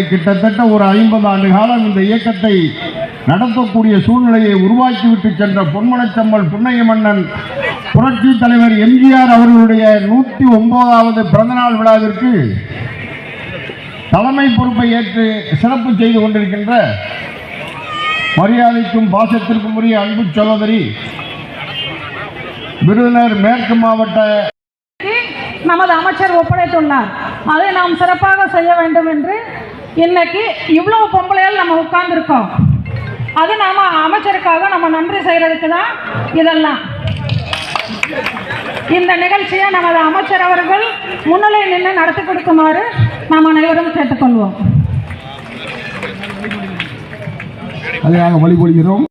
கிட்டத்தட்ட ஒரு 50 ஆண்டு காலம் இந்த இயக்கத்தை நடத்தக்கூடிய சூழ்நிலையை உருவாக்கிவிட்டு சென்ற பொன்மனச்செம்மல் புன்னைய மன்னன் புரட்சி தலைவர் எம்ஜிஆர் அவர்களுடைய 109வது பிறந்தநாள் விழாவிற்கு தலைமை பொறுப்பை ஏற்று சிறப்பு செய்து கொண்டிருக்கின்ற மரியாதைக்கும் பாசத்திற்கும் உரிய அன்பு சகோதரி விருதுநகர் மேற்கு மாவட்ட நமது அமைச்சர் ஒப்படைத்துள்ளார். அதை நாம் சிறப்பாக செய்ய வேண்டும் என்று இன்னைக்கு இவ்வளவு பொம்பளையால் நம்ம உட்கார்ந்துருக்கோம். அது நாம அமைச்சருக்காக நம்ம நன்றி செய்யறதுக்கு தான் இதெல்லாம். இந்த நிகழ்ச்சியை நமது அமைச்சர் அவர்கள் முன்னிலை நின்று நடத்தி கொடுக்குமாறு நாம் அனைவரும் கேட்டுக்கொள்வோம். அதையாக வழிபடுகிறோம்.